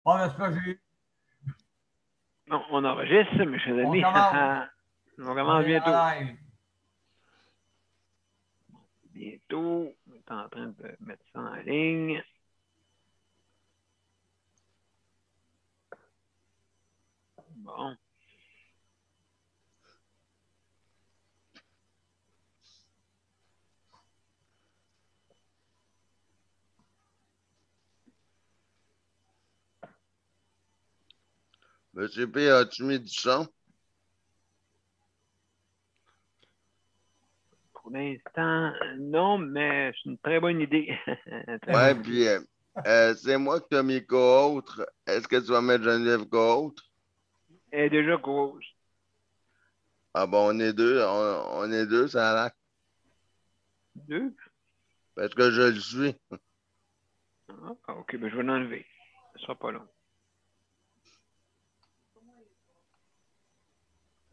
Ah, mais c'est pas j'ai. Bon, on enregistre, mes chers On amis. commence. On On commence est bientôt. en live. Bientôt. On est en train de mettre ça en ligne. Bon. Monsieur P, as-tu mis du son? Pour l'instant, non, mais c'est une très bonne idée. Très Ouais, bonne idée. puis c'est moi qui t'ai mis co-autre. Est-ce que tu vas mettre Geneviève co-autre? Elle est déjà grosse. Ah bon, on est deux, ça a l'air. Deux? Parce que je le suis. Ah, ok, ben je vais l'enlever. Ce sera pas long.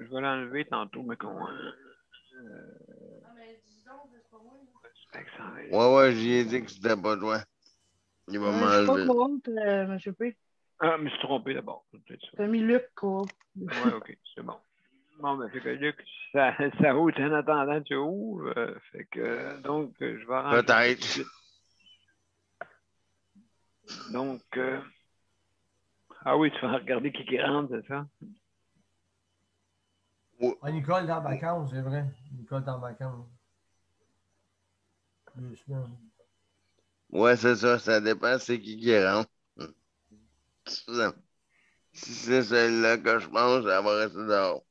Je vais l'enlever tantôt, mais qu'on. Accent Ouais, réseau. ouais, j'y ai dit que c'était pas toi. Il va Je suis pas m'enlever. courante, monsieur P. Ah, je me suis trompé d'abord. C'est peut-être ça. T'as mis Luc courant. Ouais, ok, c'est bon. Bon, ben, fait que Luc, ça roule en attendant, tu ouvres. Fait que, donc, je vais arranger ça tout de Peut-être. suite. Donc, ah oui, tu vas regarder qui rentre, c'est ça? Ouais, Ah, Nicole est en vacances, c'est vrai. Nicole est en vacances. 2 semaines. ouais, c'est ça, ça dépend c'est qui rentre. Si c'est celle-là que je pense, elle va rester dehors.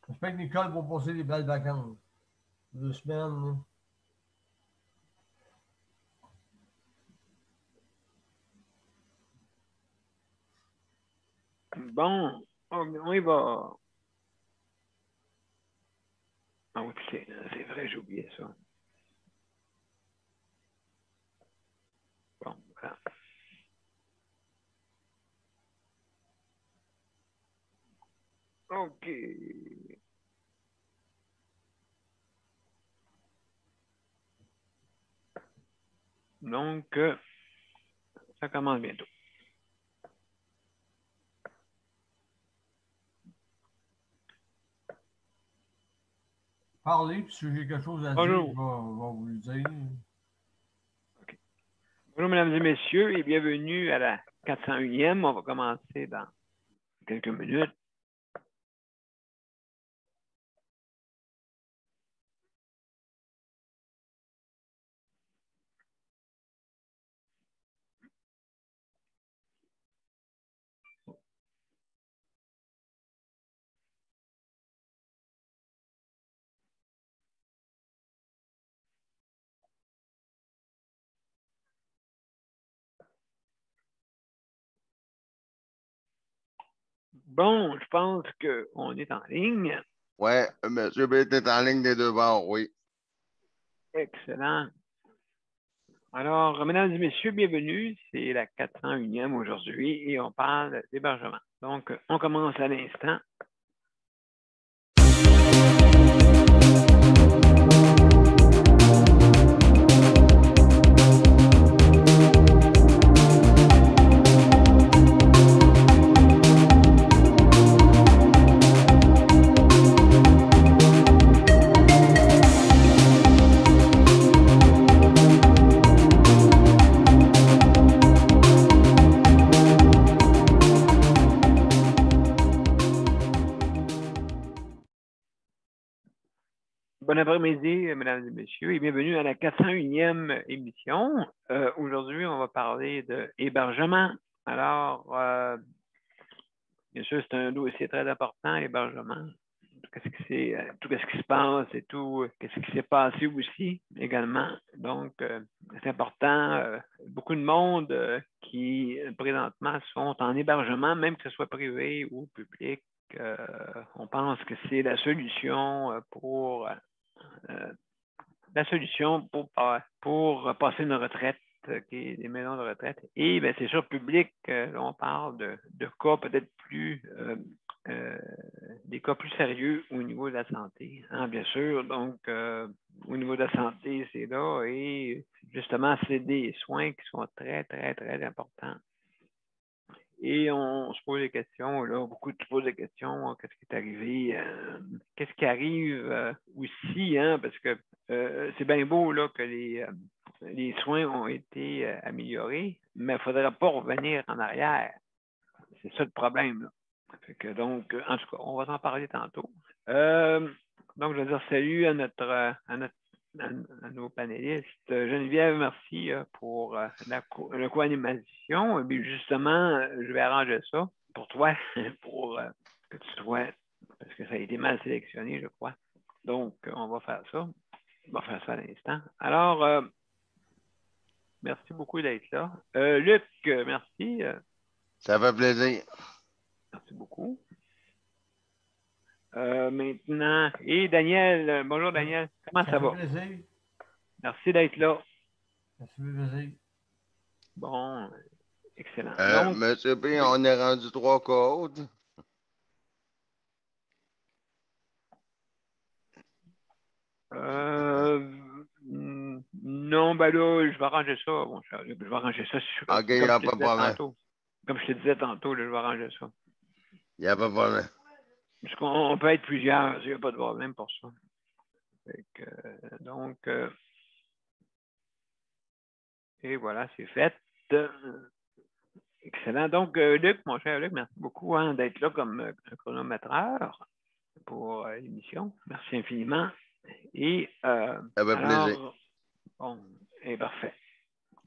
J'espère que Nicole va passer des belles vacances. 2 semaines, là. Bon, on y va. Ah oui, c'est vrai, j'ai oublié ça. Bon, voilà. OK. Donc, ça commence bientôt. Parlez, puis si j'ai quelque chose à dire, je vais Bonjour. vous le dire. OK. Bonjour, mesdames et messieurs, et bienvenue à la 401e. On va commencer dans quelques minutes. Bon, je pense qu'on est en ligne. Ouais, Monsieur B est en ligne des deux bords, oui. Excellent. Alors, mesdames et messieurs, bienvenue. C'est la 401e aujourd'hui et on parle d'hébergement. Donc, on commence à l'instant. Bon après-midi, mesdames et messieurs, et bienvenue à la 401e émission. Aujourd'hui, on va parler d'hébergement. Alors, bien sûr, c'est un dossier très important, l'hébergement. Tout ce qui se passe et tout, qu'est-ce qui s'est passé aussi également. Donc, c'est important. Beaucoup de monde qui, présentement, sont en hébergement, même que ce soit privé ou public. On pense que c'est la solution pour pour passer une retraite, qui est des maisons de retraite. Et bien, c'est sûr, public, on parle de cas peut-être plus des cas plus sérieux au niveau de la santé, hein, bien sûr. Donc, au niveau de la santé, c'est là. Et justement, c'est des soins qui sont très, très, très importants. Et on se pose des questions, là, beaucoup se posent des questions, qu'est-ce qui est arrivé, qu'est-ce qui arrive aussi, hein, parce que c'est bien beau là, que les soins ont été améliorés, mais il ne faudra pas revenir en arrière. C'est ça le problème. Là. Fait que, donc, en tout cas, on va en parler tantôt. Donc, je vais dire salut à nos panélistes. Geneviève, merci pour la co-animation. Et puis justement, je vais arranger ça pour toi, pour que tu sois, parce que ça a été mal sélectionné, je crois. Donc, on va faire ça. On va faire ça à l'instant. Alors, merci beaucoup d'être là. Luc, merci. Ça fait plaisir. Merci beaucoup. Maintenant, et Daniel, bonjour Daniel, comment ça va? Plaisir. Merci d'être là. Ça fait plaisir. Bon, excellent. Donc, Monsieur P, on est rendu 3 codes. Non, ben là, je vais arranger ça, mon cher. Je vais arranger ça. OK, il n'y a pas de problème. Comme je te disais tantôt, là, je vais arranger ça. Il n'y a pas de problème. Parce qu'on peut être plusieurs, il n'y a pas de problème pour ça. Fait que, donc, et voilà, c'est fait. Excellent. Donc, Luc, mon cher Luc, merci beaucoup hein, d'être là comme chronométreur pour l'émission. Merci infiniment. Et Avec plaisir. Bon, et parfait.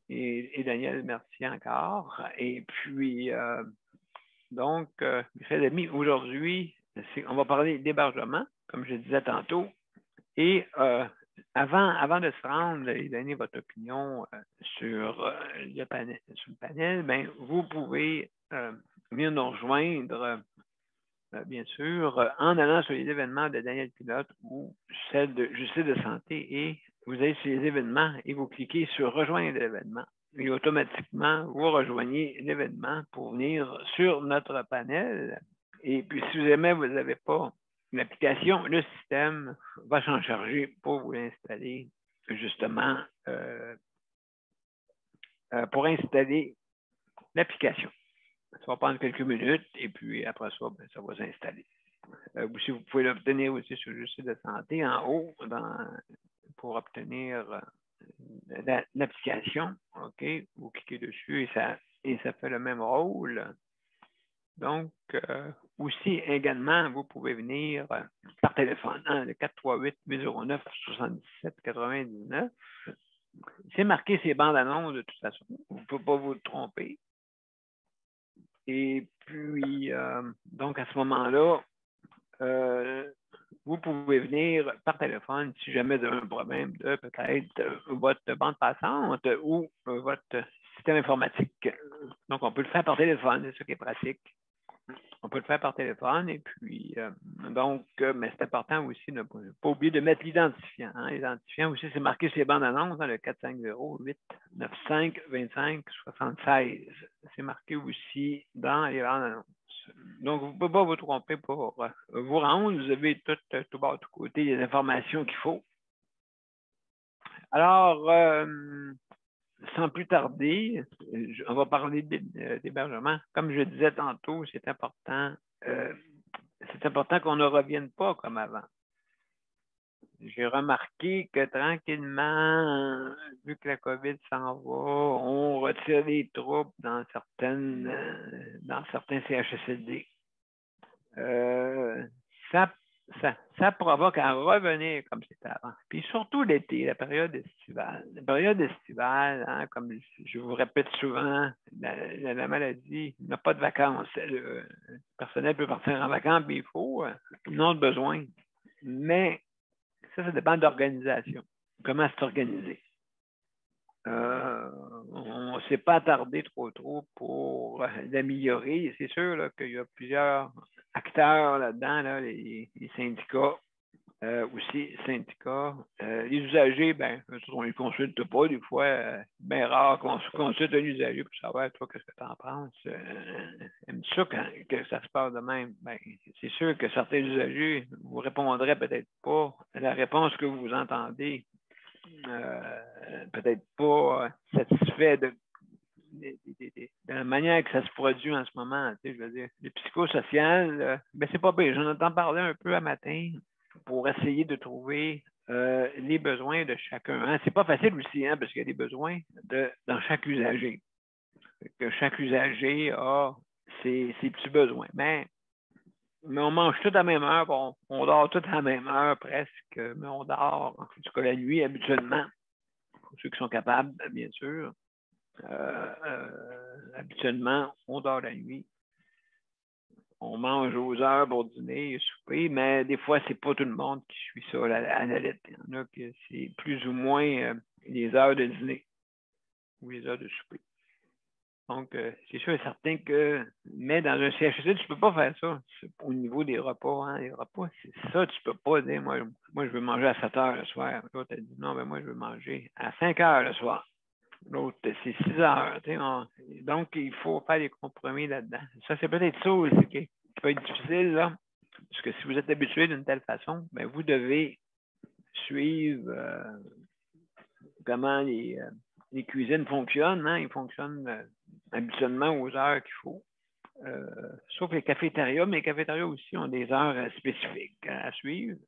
Et Daniel, merci encore. Et puis, donc, chers amis, aujourd'hui, on va parler d'hébergement, comme je disais tantôt. Et avant de se rendre et donner votre opinion sur le panel, ben, vous pouvez venir nous rejoindre, bien sûr, en allant sur les événements de Daniel Pilote ou celle de Justice de santé et vous allez sur les événements et vous cliquez sur rejoindre l'événement. Et automatiquement, vous rejoignez l'événement pour venir sur notre panel. Et puis, si jamais vous n'avez pas l'application, le système va s'en charger pour vous l'installer, justement, pour installer l'application. Ça va prendre quelques minutes et puis après ça, ben, ça va s'installer. Si vous pouvez l'obtenir aussi sur le site de santé en haut pour obtenir l'application. OK? Vous cliquez dessus et ça fait le même rôle. Donc, aussi également, vous pouvez venir par téléphone, hein, le 438-809-7799. C'est marqué ces bandes annonces de toute façon. Vous ne pouvez pas vous tromper. Et puis, donc à ce moment-là, vous pouvez venir par téléphone si jamais vous avez un problème de peut-être votre bande passante ou votre système informatique. Donc, on peut le faire par téléphone, c'est ça qui est pratique. On peut le faire par téléphone et puis, mais c'est important aussi de ne pas oublier de mettre l'identifiant. Hein. L'identifiant aussi, c'est marqué sur les bandes annonces, hein, le 450-895-2576. C'est marqué aussi dans les bandes annonces. Donc, vous ne pouvez pas vous tromper pour vous rendre. Vous avez tout bas, tout côté, les informations qu'il faut. Alors, sans plus tarder, on va parler d'hébergement. Comme je disais tantôt, c'est important qu'on ne revienne pas comme avant. J'ai remarqué que tranquillement, vu que la COVID s'en va, on retire les troupes dans certains CHSLD. Ça provoque à revenir comme c'était avant. Puis surtout l'été, la période estivale. La période estivale, hein, comme je vous répète souvent, la maladie n'a pas de vacances. Le personnel peut partir en vacances, mais il faut, ils n'ont besoin. Mais ça dépend de l'organisation. Comment c'est organisé. On ne s'est pas attardé trop pour l'améliorer. C'est sûr là, qu'il y a plusieurs acteurs là-dedans, là, les syndicats, aussi syndicats. Les usagers, ben, on ne les consulte pas. Des fois, bien rare qu'on consulte un usager pour savoir, toi, qu'est-ce que tu en penses. Aimes-tu ça que ça se passe de même? Ben, c'est sûr que certains usagers vous répondraient peut-être pas à la réponse que vous entendez. Peut-être pas satisfait de la manière que ça se produit en ce moment. Tu sais, je veux dire, le psychosocial, ben, c'est pas bien. J'en entends parler un peu à matin pour essayer de trouver les besoins de chacun. Hein? C'est pas facile aussi, hein, parce qu'il y a des besoins dans chaque usager. Que chaque usager a ses petits besoins. Mais on mange tout à la même heure, on dort tout à la même heure presque, mais on dort, en tout cas la nuit habituellement, pour ceux qui sont capables, bien sûr. Habituellement, on dort la nuit. On mange aux heures pour dîner et souper, mais des fois, c'est pas tout le monde qui suit ça à la lettre. Il y en a que c'est plus ou moins les heures de dîner ou les heures de souper. Donc, c'est sûr et certain que, mais dans un CHSLD, tu ne peux pas faire ça. Au niveau des repas, hein, les repas, c'est ça, tu ne peux pas dire, moi, je veux manger à 7 heures le soir. L'autre a dit, non, mais moi, je veux manger à 5 heures le soir. L'autre, c'est 6 heures. Donc, il faut faire des compromis là-dedans. Ça, c'est peut-être ça aussi qui peut être difficile, là. Parce que si vous êtes habitué d'une telle façon, ben, vous devez suivre comment les cuisines fonctionnent. Hein? Ils fonctionnent habituellement aux heures qu'il faut. Sauf les cafétérias, mais les cafétérias aussi ont des heures spécifiques à suivre.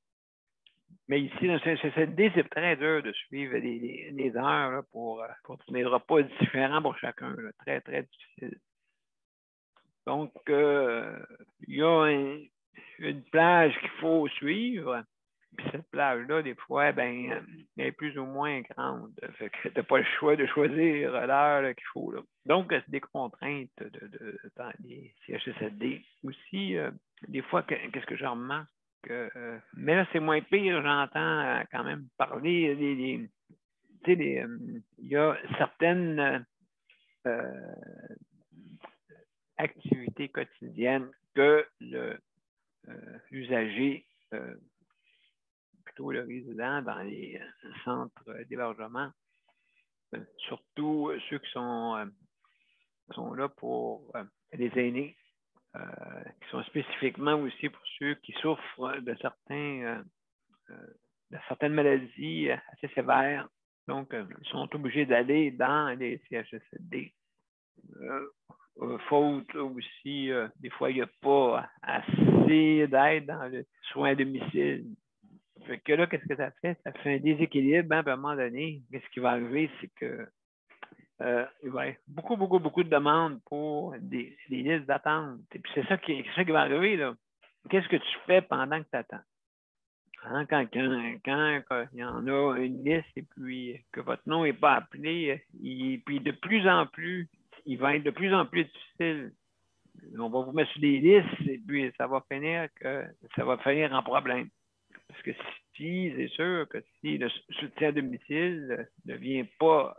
Mais ici, dans le CHSLD, c'est très dur de suivre les heures là, pour des repas différents pour chacun. Là. Très, très difficile. Donc, il y a une plage qu'il faut suivre. Puis cette plage-là, des fois, ben, elle est plus ou moins grande. Fait que tu n'as pas le choix de choisir l'heure qu'il faut. Là. Donc, c'est des contraintes dans les CHSLD. Aussi, des fois, qu'est-ce que je remarque? Mais là, c'est moins pire, j'entends quand même parler. Il y a certaines activités quotidiennes que l'usager, plutôt le résident dans les centres d'hébergement, surtout ceux qui sont là pour les aînés, qui sont spécifiquement aussi pour ceux qui souffrent de certaines maladies assez sévères. Donc, ils sont obligés d'aller dans les CHSLD. Faute aussi, des fois, il n'y a pas assez d'aide dans le soin à domicile. Fait que là, qu'est-ce que ça fait? Ça fait un déséquilibre, hein, à un moment donné. Qu'est-ce qui va arriver? C'est que il va y avoir beaucoup de demandes pour des listes d'attente. Et puis c'est ça qui va arriver, là. Qu'est-ce que tu fais pendant que tu attends? Hein, quand il y en a une liste et puis que votre nom n'est pas appelé, puis de plus en plus, il va être de plus en plus difficile. On va vous mettre sur des listes et puis ça va finir en problème. Parce que si, c'est sûr que si le soutien à domicile ne vient pas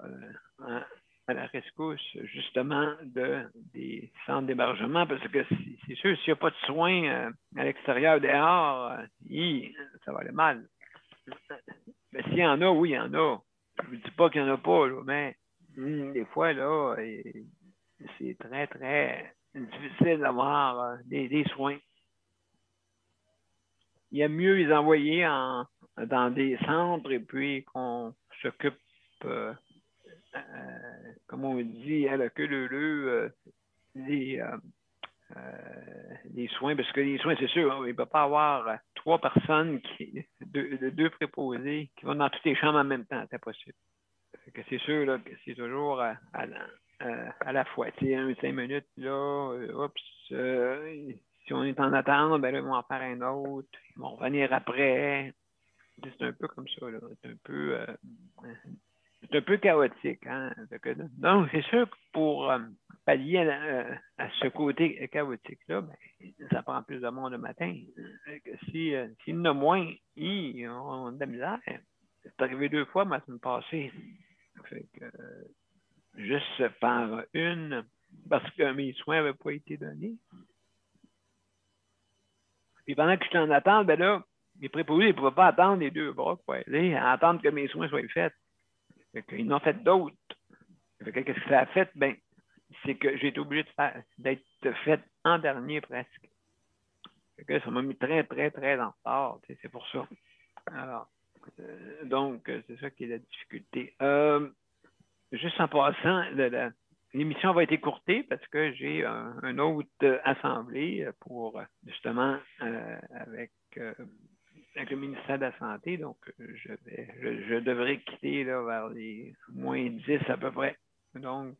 à la rescousse, justement, des centres d'hébergement, parce que c'est sûr, s'il n'y a pas de soins à l'extérieur, dehors, ça va aller mal. Mais s'il y en a, oui, il y en a. Je ne vous dis pas qu'il n'y en a pas, là, mais des fois, là, c'est très, très difficile d'avoir des soins. Il y a mieux les envoyer dans des centres et puis qu'on s'occupe, comme on dit, à la queue leu des soins, parce que les soins, c'est sûr, hein, il ne peut pas avoir 3 personnes, deux préposés qui vont dans toutes les chambres en même temps, c'est impossible. C'est sûr là, que c'est toujours à la fois. Tu sais, 5 minutes, là, si on est en attente, ben là, ils vont en faire un autre, ils vont revenir après. C'est un peu comme ça, là. C'est un peu chaotique. Hein? Donc, c'est sûr que pour pallier à ce côté chaotique-là, ben, ça prend plus de monde le matin. S'il y en a moins, ils ont de la misère. C'est arrivé 2 fois la semaine passée. Fait que, juste par une, parce que mes soins n'avaient pas été donnés. Puis pendant que j'étais en attente, ben là, mes préposés ne pouvaient pas attendre les 2 bras pour aller attendre que mes soins soient faits. Ils n'ont fait d'autres. Qu'est-ce que ça a fait? Ben, c'est que j'ai été obligé d'être fait en dernier presque. Ça m'a mis très, très, très en retard. C'est pour ça. Alors, donc, c'est ça qui est la difficulté. Juste en passant, l'émission va être écourtée parce que j'ai une autre assemblée pour justement avec le ministère de la Santé. Donc, je devrais quitter là, vers les -10 à peu près. Donc,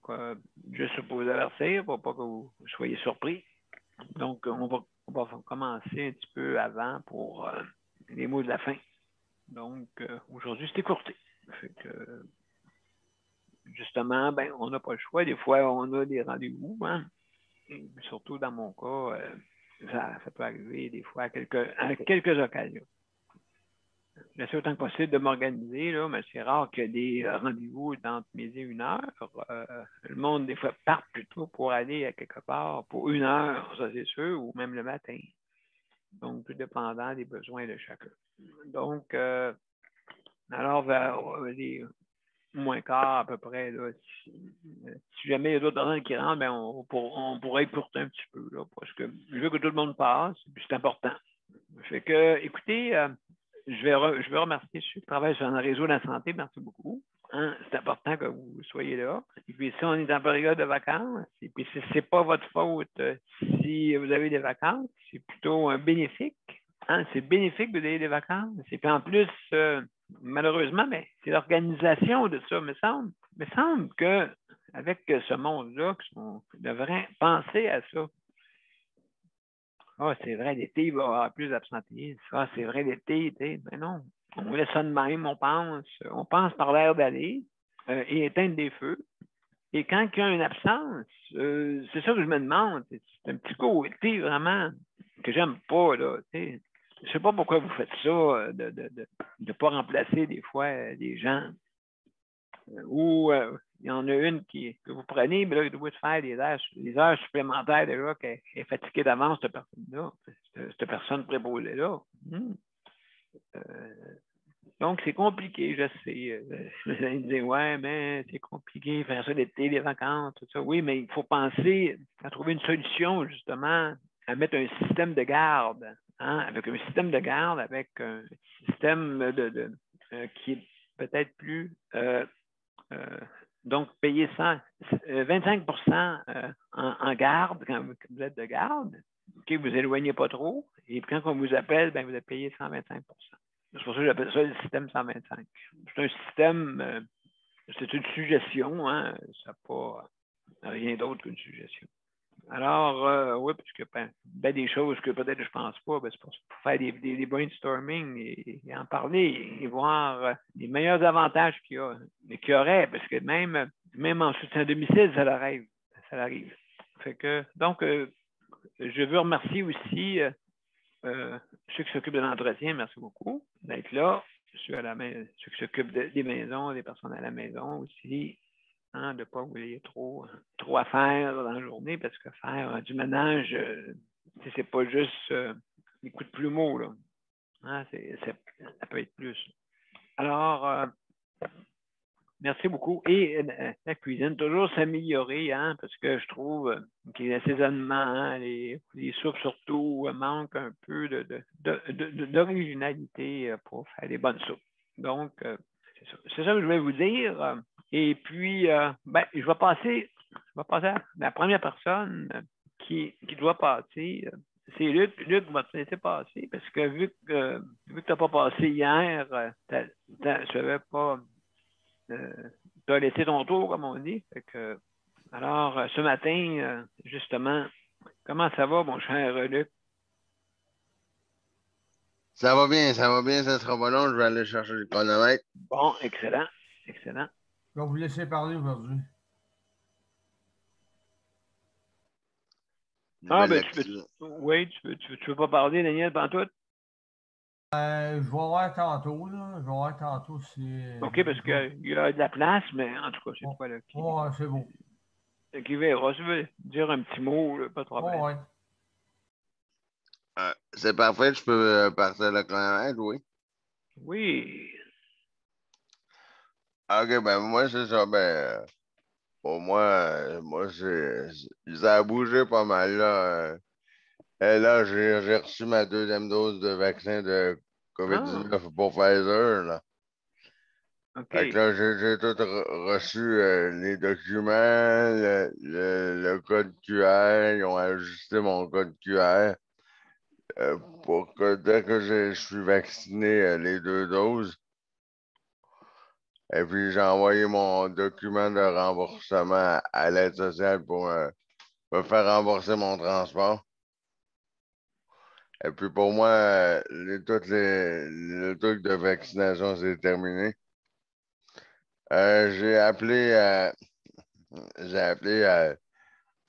juste pour vous avertir, pour pas que vous soyez surpris. Donc, on va commencer un petit peu avant pour les mots de la fin. Donc, aujourd'hui, c'est écourté. Fait que, justement, ben, on n'a pas le choix. Des fois, on a des rendez-vous. Hein? Et surtout dans mon cas, ça peut arriver des fois à quelques occasions. J'essaie autant que possible de m'organiser, là, mais c'est rare qu'il y ait des rendez-vous entre midi et 1 heure. Le monde, des fois, part plutôt pour aller à quelque part pour 1 heure, ça c'est sûr, ou même le matin. Donc, tout dépendant des besoins de chacun. Donc, alors, vers les -15 à peu près, là, si jamais il y a d'autres personnes qui rentrent, ben, on pourrait écourter un petit peu, là, parce que je veux que tout le monde passe, puis c'est important. Fait que, écoutez, je vais remercier ceux qui travaillent sur un réseau de la santé. Merci beaucoup. Hein? C'est important que vous soyez là. Et puis, si on est en période de vacances, et puis si ce n'est pas votre faute si vous avez des vacances, c'est plutôt un bénéfique. Hein? C'est bénéfique que vous ayez des vacances. Et puis, en plus, malheureusement, mais c'est l'organisation de ça, me semble. Il me semble qu'avec ce monde-là, on devrait penser à ça. Ah, c'est vrai, l'été, il va y avoir plus d'absentéisme. Ah, c'est vrai, l'été, mais non. On laisse ça de même, on pense par l'air d'aller et éteindre des feux. Et quand il y a une absence, c'est ça que je me demande. C'est un petit côté vraiment que j'aime pas, là. Je ne sais pas pourquoi vous faites ça, de ne pas remplacer des fois des gens. Ou il y en a une que vous prenez, mais là, il doit faire des heures supplémentaires déjà qu'elle est fatiguée d'avance, cette personne-là, cette personne préposée-là. Donc, c'est compliqué, je sais. Vous allez me dire, ouais, mais c'est compliqué, faire ça l'été, les vacances, tout ça. Oui, mais il faut penser à trouver une solution, justement, à mettre un système de garde. Hein, avec un système de garde, avec un système qui est peut-être plus... donc, payer 25 en garde quand vous êtes de garde. Okay, vous éloignez pas trop. Et puis, quand on vous appelle, ben, vous êtes payé 125 C'est pour ça que j'appelle ça le système 125. C'est un système, c'est une suggestion, hein, ça n'a pas rien d'autre qu'une suggestion. Alors, oui, parce que ben, des choses que peut-être je ne pense pas, ben, c'est pour faire des brainstorming et en parler et voir les meilleurs avantages qu'il y aurait, parce que même en soutien à domicile, ça arrive. Fait que, donc, je veux remercier aussi ceux qui s'occupent de l'entretien, merci beaucoup d'être là. Ceux qui s'occupent des maisons, des personnes à la maison aussi. Hein, de ne pas vous ayez trop à faire dans la journée, parce que faire du ménage, c'est pas juste des coups de plumeau, là. Hein, ça peut être plus. Alors, merci beaucoup. Et la cuisine, toujours s'améliorer, hein, parce que je trouve que l'assaisonnement, hein, les soupes surtout, manquent un peu d'originalité pour faire des bonnes soupes. Donc, c'est ça que je vais vous dire. Et puis, ben, je vais passer à la première personne qui doit passer. C'est Luc. Luc va te laisser passer parce que vu que tu n'as pas passé hier, je savais pas. Tu as laissé ton tour, comme on dit. Fait que, alors, ce matin, justement, comment ça va, mon cher Luc? Ça va bien, ça sera pas long, je vais aller chercher le chronomètre. Bon, excellent, excellent. Je vais vous laisser parler aujourd'hui. Ah, ben, oui, tu veux pas parler, Daniel, pantoute? Je vais voir tantôt, là. Je vais voir tantôt si... OK, parce qu'il y a de la place, mais en tout cas, c'est toi, là, Ouais, c'est bon. Qui verra. Si tu veux dire un petit mot, là, pas de problème. Ouais. C'est parfait, je peux partir le chronomètre, oui. Oui. OK, ben moi, c'est ça. Pour moi, ça a bougé pas mal, là. Et là, j'ai reçu ma deuxième dose de vaccin de Ah, COVID-19 pour Pfizer, là. Fait que OK. là, j'ai tout reçu les documents, le code QR. Ils ont ajusté mon code QR pour que dès que je suis vacciné les 2 doses, et puis j'ai envoyé mon document de remboursement à l'aide sociale pour me faire rembourser mon transport. Et puis pour moi, le truc de vaccination, c'est terminé. J'ai appelé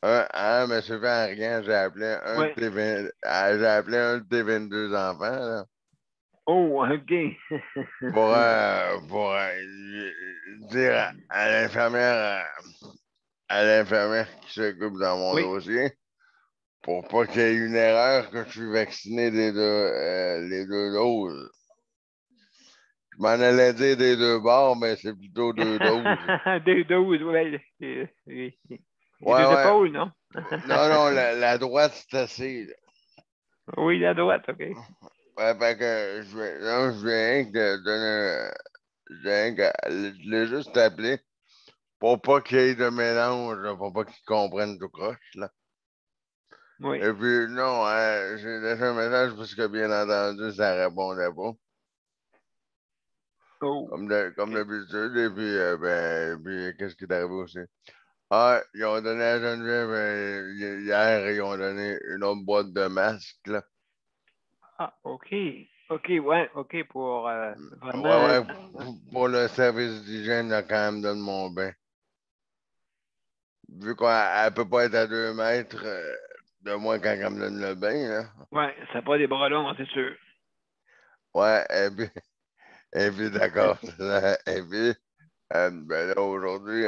monsieur Van Rien, Ouais. j'ai appelé un de tes 22 enfants, là, Oh, OK. pour dire à l'infirmière qui s'occupe dans mon Oui. dossier, pour pas qu'il y ait une erreur que je suis vacciné les 2 doses. Je m'en allais dire des 2 bords, mais c'est plutôt 2 doses. 2-12, oui. Les Ouais, deux ouais. épaules, non? Non, la droite, c'est assez, là. Oui, la droite, OK. Ouais, fait que je viens rien que de donner. Je l'ai juste appelé pour pas qu'il y ait de mélange, là, pour pas qu'ils comprennent tout croche, là. Oui. Et puis, non, j'ai laissé un message parce que, bien entendu, ça répondait pas, Oh, comme OK. d'habitude. Et puis, qu'est-ce qui est arrivé aussi? Ah, ils ont donné à Geneviève, hier, ils ont donné une autre boîte de masques, là. Ah, OK. OK, ouais, OK, pour Ouais, vraiment. ouais, pour le service d'hygiène, là, quand même, donne mon bain. Vu qu'elle ne peut pas être à 2 mètres de moi quand elle me donne le bain, là. Ouais, ça n'a pas des bras longs, c'est sûr. Ouais, et puis d'accord. Et puis, ben là, aujourd'hui,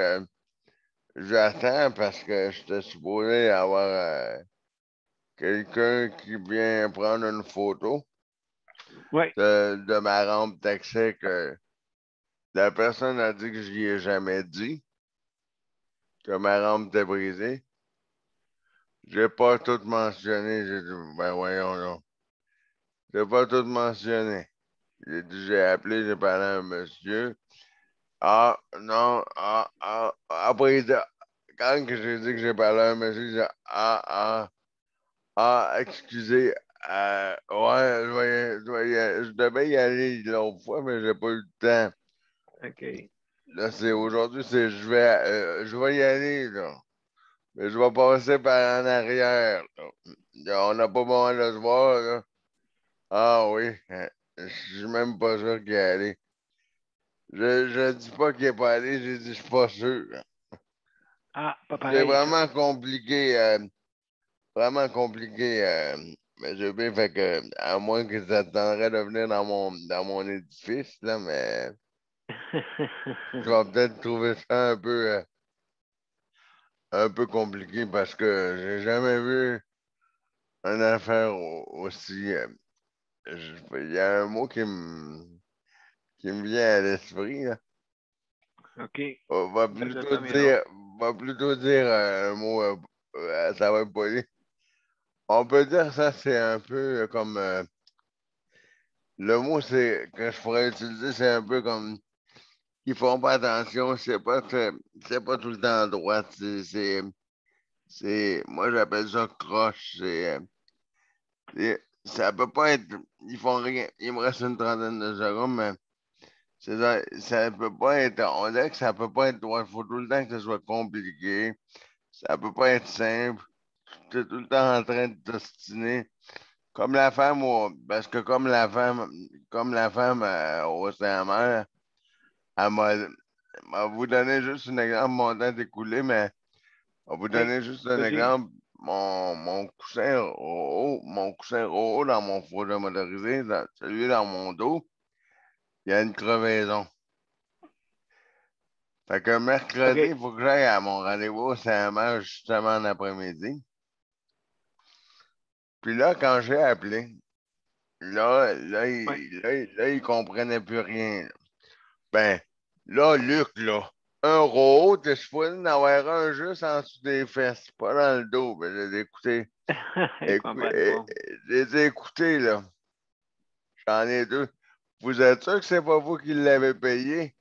j'attends parce que j'étais supposé avoir quelqu'un qui vient prendre une photo Oui. de ma rampe d'accès que la personne a dit que je n'y ai jamais dit, que ma rampe était brisée. J'ai pas tout mentionné. J'ai dit, ben voyons, non. J'ai pas tout mentionné. J'ai appelé, j'ai parlé à un monsieur. Ah, non, après, quand que j'ai dit que j'ai parlé à un monsieur, il dit, excusez, ouais, je devais y aller l'autre fois, mais j'ai pas eu le temps. OK. Là, c'est aujourd'hui, je vais y aller, là. Mais je vais passer par en arrière, là. On n'a pas besoin de se voir, là. Ah oui, je suis même pas sûr qu'il est allé. Je dis pas qu'il est pas allé, j'ai dit je suis pas sûr. Ah, pas C'est pareil, ça. vraiment compliqué, monsieur B, fait que, à moins que ça tendrait de venir dans mon édifice, là, mais je vais peut-être trouver ça un peu compliqué parce que j'ai jamais vu une affaire aussi. Il y a un mot qui me vient à l'esprit, là. OK. On va Ben, ça plutôt s'en viendra. dire, va plutôt dire un mot, ça va être poli. On peut dire ça, c'est un peu comme le mot que je pourrais utiliser, c'est un peu comme ils font pas attention, c'est pas tout le temps à droite. Moi j'appelle ça croche. Ça peut pas être. Ils font rien. Il me reste une trentaine de secondes, mais ça peut pas être. On dirait que ça peut pas être droit. Il faut tout le temps que ce soit compliqué. Ça peut pas être simple. Tu es tout le temps en train de t'ostiner. Comme la femme, parce que comme la femme au CMR, elle m'a vous donner juste un exemple, mon temps est écoulé, mais on va vous Oui. donner juste un Vas-y. exemple. Mon coussin haut dans mon fauteuil motorisé, celui dans mon dos, il y a une crevaison. Fait que mercredi, OK. il faut que j'aille à mon rendez-vous au CMR justement en après-midi. Puis là, quand j'ai appelé, là, Ouais. il comprenait plus rien. Ben, là, Luc, là, un robot, t'es supposé en avoir un juste en dessous des fesses, pas dans le dos. Ben, j'ai écouté. Je comprends pas. J'ai écouté, là. J'en ai deux. Vous êtes sûr que c'est pas vous qui l'avez payé?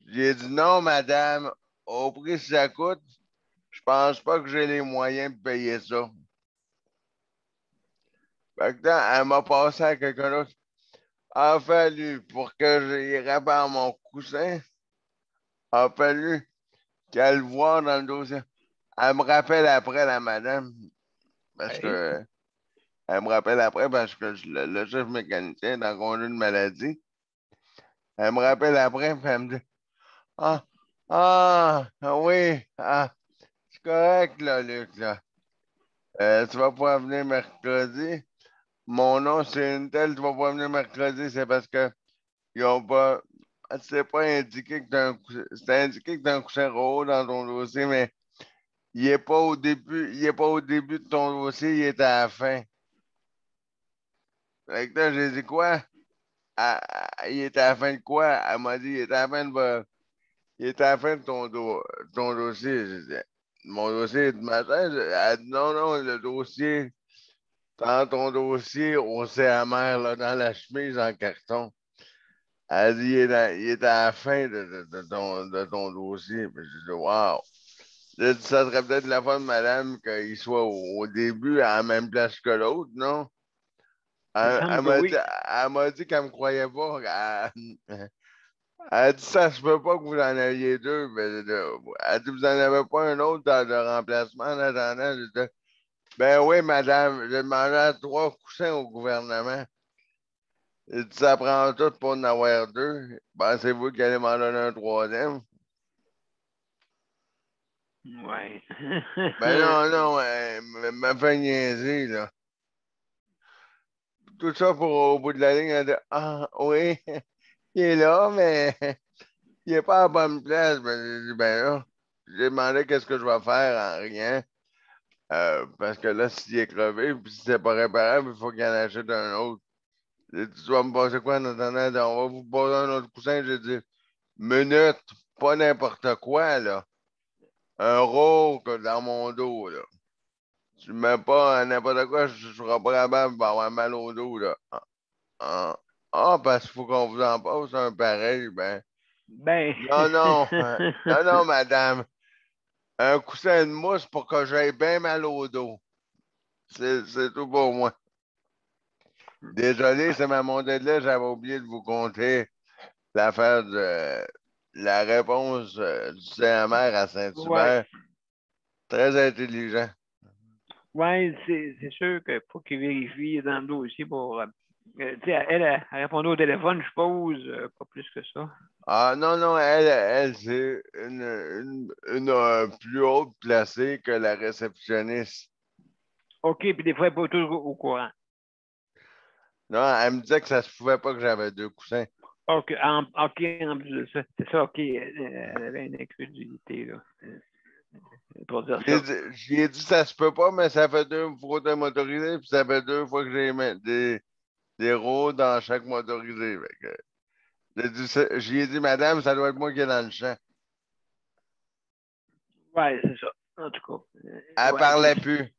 J'ai dit non, madame. Au prix que ça coûte, je pense pas que j'ai les moyens de payer ça. Fait que là, elle m'a passé à quelqu'un d'autre. A fallu, pour que j'y répare mon coussin, a fallu qu'elle voie dans le dossier. Elle me rappelle après, la madame, parce Ouais. que elle me rappelle après parce que le chef mécanicien est en congé de maladie. Elle me rappelle après, puis elle me dit ah, oui, c'est correct, là, Luc, là. Tu vas pouvoir venir mercredi. Mon nom, c'est une telle, tu vas pouvoir venir mercredi, c'est parce que ils ont pas. C'est pas indiqué que t'as un coussin. C'est indiqué que t'as un coussin robot dans ton dossier, mais il est pas au début. Il est pas au début de ton dossier, il est à la fin. Fait que là, j'ai dit quoi? Il est à la fin de quoi? Elle m'a dit, il est à la fin de, il est à la fin de ton dossier. J'ai dit, mon dossier de matin? Elle a dit, non, non, le dossier, dans ton dossier, au CMR, là, dans la chemise en carton. Elle a dit, il est à la fin de ton dossier. Puis j'ai dit, wow. J'ai dit, ça serait peut-être la fin de madame qu'il soit au début à la même place que l'autre, non? Il me semble que oui. Elle m'a dit qu'elle me croyait pas. Elle a dit, ça se peut pas que vous en aviez deux. Mais, elle a dit, vous en avez pas un autre de remplacement en attendant. J'ai dit, ben oui, madame, j'ai demandé 3 coussins au gouvernement. J'ai dit, ça prend tout pour en avoir deux. Ben, c'est vous qui allez m'en donner un troisième. Ouais. Ben non, non, m'a fait niaiser, là. Tout ça pour au bout de la ligne, elle dit, ah oui, il est là, mais il n'est pas à la bonne place. Ben, j'ai dit, ben là, j'ai demandé qu'est-ce que je vais faire en rien. Parce que là, s'il est crevé, puis si c'est pas réparable, il faut qu'il en achète un autre. J'ai dit, tu vas me passer quoi en attendant? On va vous passer un autre coussin. J'ai dit, minute, pas n'importe quoi, là. Un roque dans mon dos, là. Tu me mets pas n'importe quoi, je serai pas capable d'avoir mal au dos, là. Ah, parce qu'il faut qu'on vous en passe un pareil, ben. Ben. Non, non, non, non, madame. Un coussin de mousse pour que j'aie bien mal au dos. C'est tout pour moi. Désolé, c'est ma montée de lait, j'avais oublié de vous compter l'affaire de la réponse du CMR à Ouais. Saint-Hubert. Très intelligent. Ouais, c'est sûr qu'il faut qu'il vérifie dans le dossier pour. Tu sais, elle répondait au téléphone, je suppose, pas plus que ça. Ah non, non, elle c'est une plus haute placée que la réceptionniste. OK, puis des fois, elle n'est pas toujours au courant. Non, elle me disait que ça se pouvait pas que j'avais deux coussins. OK, en plus de ça, c'est ça, OK, elle avait une incrédulité, là. Pour dire ça. J'ai dit ça se peut pas, mais ça fait deux fauteuils motorisés, puis ça fait 2 fois que j'ai mis des roues dans chaque motorisé. Fait que, j'ai dit, madame, ça doit être moi qui est dans le champ. Ouais, c'est ça. En tout cas. Elle Ouais, parlait plus.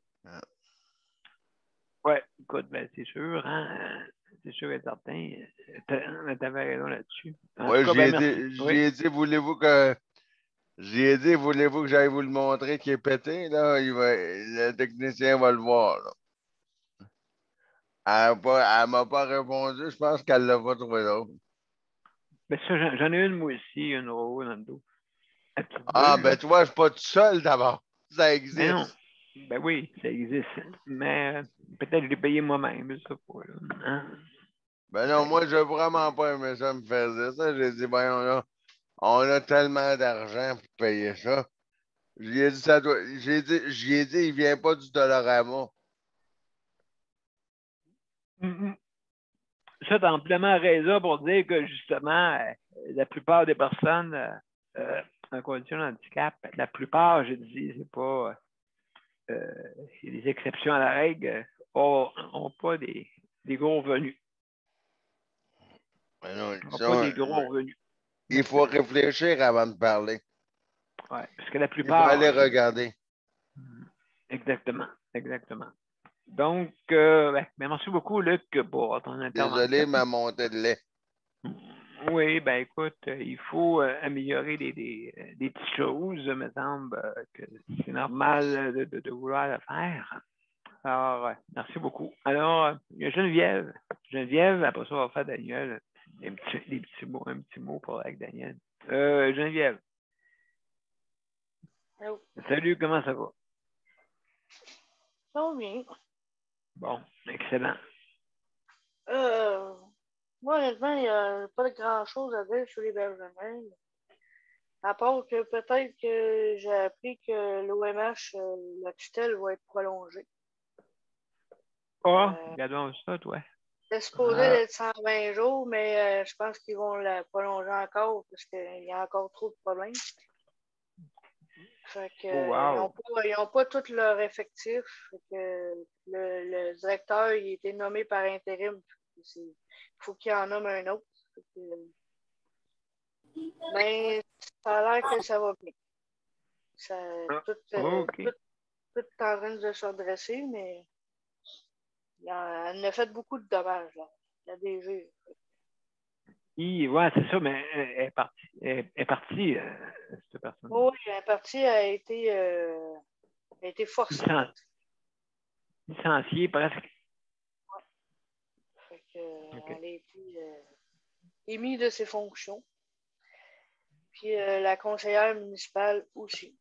ouais, écoute, ben, c'est sûr, hein. C'est sûr et certain. T'avais raison là-dessus. En Ouais, tout cas, ben, merci. Oui. J'ai dit, voulez-vous que j'aille vous le montrer qui est pété, là? Le technicien va le voir, là. Elle m'a pas répondu, je pense qu'elle l'a pas trouvé l'autre. Ben, ça, j'en ai une, moi aussi, une roue dans le dos. La petite Ah, bulle, ben, là. tu vois, je suis pas tout seul d'abord. Ça Ben non. existe. Ben oui, ça existe. Mais peut-être que je l'ai payé moi-même, je sais pas, là. Hein? Ben non, moi, j'ai vraiment pas aimé ça me faire dire ça. J'ai dit, ben, on a tellement d'argent pour payer ça. J'ai dit, j'y ai dit, il vient pas du Dollarama. Ça, t'as amplement raison pour dire que justement, la plupart des personnes en condition de handicap, la plupart, je dis, c'est pas. Il y a des exceptions à la règle, ont pas des gros revenus. Mais non, Ils n'ont pas des gros revenus. il faut réfléchir avant de parler. Oui, parce que la Il faut plupart. aller regarder. Exactement, exactement. Donc, ben, merci beaucoup, Luc, pour ton intervention. Désolé, ma montée de lait. Oui, ben écoute, il faut améliorer des petites choses, me semble que c'est normal de vouloir le faire. Alors, merci beaucoup. Alors, il y a Geneviève. Geneviève, après ça, on va faire Daniel. Un petit mot pour avec Daniel. Geneviève. Allô? Salut, comment ça va? Ça va bien. Bon, excellent. Moi, honnêtement, il n'y a pas de grand-chose à dire sur l'hébergement. À part que peut-être que j'ai appris que l'OMH, la tutelle va être prolongée. Regardons ça, toi. C'est supposé d'être 120 jours, mais je pense qu'ils vont la prolonger encore parce qu'il y a encore trop de problèmes. Fait que, ils n'ont pas tout leur effectif. Fait que le directeur il a été nommé par intérim. Il faut qu'il en nomme un autre. Mais ça a l'air que ça va bien. Tout est en train de se redresser, mais elle a fait beaucoup de dommages, là, la DG. Oui, c'est ça, mais elle est partie, cette personne. Oui, la partie a été forcée. Licenciée presque. Ouais. Fait que, elle a été émise de ses fonctions. Puis la conseillère municipale aussi.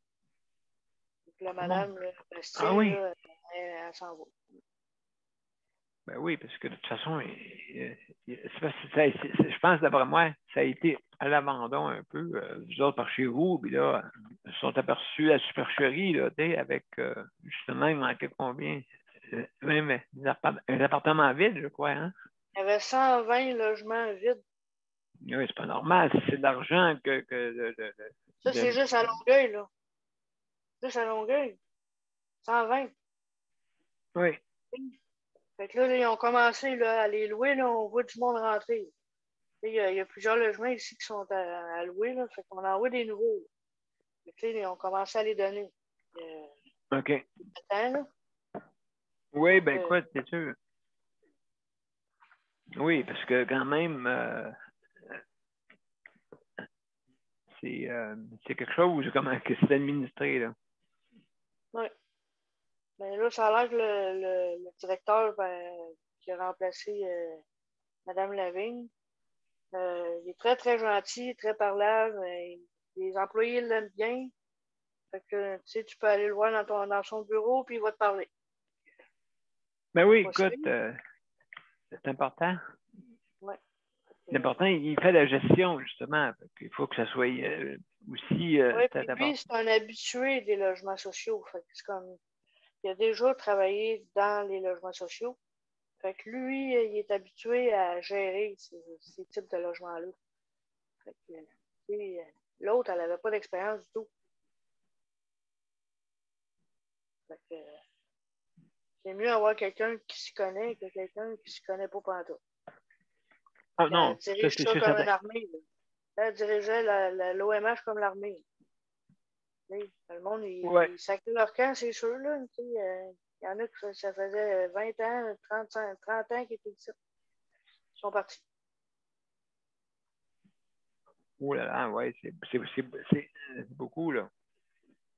Donc, la madame Bastille, là, elle s'en va. Ben oui, parce que de toute façon, je pense, d'après moi, ça a été à l'abandon un peu, vous autres par chez vous, puis là, ils se sont aperçus la supercherie, là, avec, justement, il manquait combien? Même un appartement vide, je crois, hein? Il y avait 120 logements vides. Oui, c'est pas normal, c'est de l'argent Ça, c'est juste à Longueuil, là. Juste à Longueuil. 120. Oui. Fait que là, ils ont commencé là, à les louer, là, on voit du monde rentrer. Il y a plusieurs logements ici qui sont à louer, là, fait qu'on envoie des nouveaux. Fait que, là, ils ont commencé à les donner. OK. Temps, là. Oui, ben écoute, c'est sûr. Oui, parce que quand même, c'est quelque chose comment que c'est administré, là. Oui. Mais là, ça a l'air que le directeur qui a remplacé Mme Lavigne, il est très, très gentil, très parlable. Les employés l'aiment bien. Fait que, tu sais, tu peux aller le voir dans son bureau, puis il va te parler. Ben oui, écoute, c'est important. Oui. L'important, il fait la gestion, justement. Il faut que ça soit aussi. Oui, puis lui, c'est un habitué des logements sociaux. Fait que c'est comme. Il a déjà travaillé dans les logements sociaux. Fait que lui, il est habitué à gérer ces types de logements-là. Fait que, l'autre, elle n'avait pas d'expérience du tout. Fait que, c'est mieux avoir quelqu'un qui s'y connaît que quelqu'un qui s'y connaît pas pantoute. Ah non, elle dirige ça comme une armée. Elle dirigeait l'OMH comme l'armée. Le monde, ils sacraient leur camp, c'est sûr. Là, il y en a qui ça faisait 20 ans, 30 ans qu'ils étaient ici. Ils sont partis. Oh là là, ouais, c'est beaucoup, là.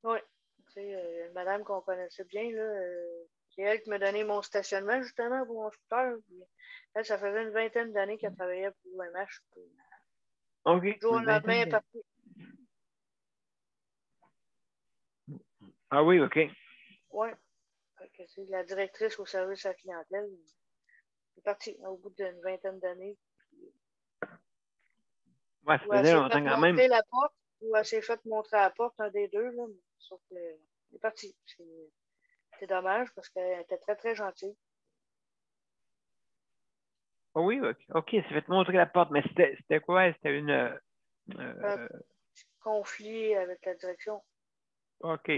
Oui. Une madame qu'on connaissait bien, là, c'est elle qui m'a donné mon stationnement, justement, pour mon scooter. Elle, ça faisait une vingtaine d'années qu'elle travaillait pour l'OMH. OK. Le jour au lendemain, elle est partie. Ah oui, OK. Oui. C'est la directrice au service à la clientèle. Elle est partie au bout d'une vingtaine d'années. Ouais, ça faisait longtemps quand même. La porte, ou elle s'est fait montrer la porte, un des deux, là, sauf qu'elle est partie. C'est dommage parce qu'elle était très, très gentille. Oh oui, OK, ça fait te montrer la porte, mais c'était quoi? C'était une... Un conflit avec la direction. OK.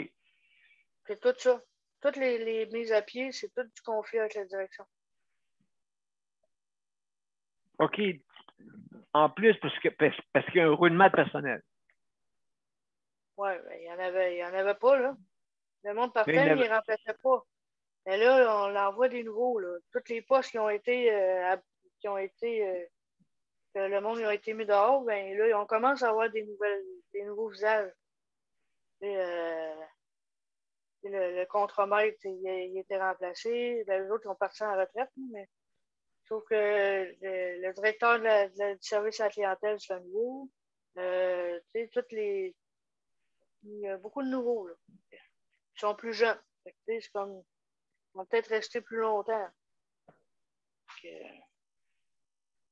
C'est tout ça. toutes les mises à pied, c'est tout du conflit avec la direction. OK. En plus, parce qu'il y a un roulement de personnel. Oui, il n'y en avait pas, là. Le monde partait, Mais il mais il avait- ne remplaçait pas. Mais là, on envoie des nouveaux, là. Tous les postes qui ont été, que le monde a été mis dehors, ben là, on commence à avoir des nouveaux visages. Et, le contremaître, il était remplacé. Les autres, ils ont parti en retraite, mais je trouve que le directeur du service à la clientèle, c'est un nouveau. Tu sais, il y a beaucoup de nouveaux, là. Ils sont plus jeunes. Fait que, tu sais, c'est comme, ils vont peut-être rester plus longtemps.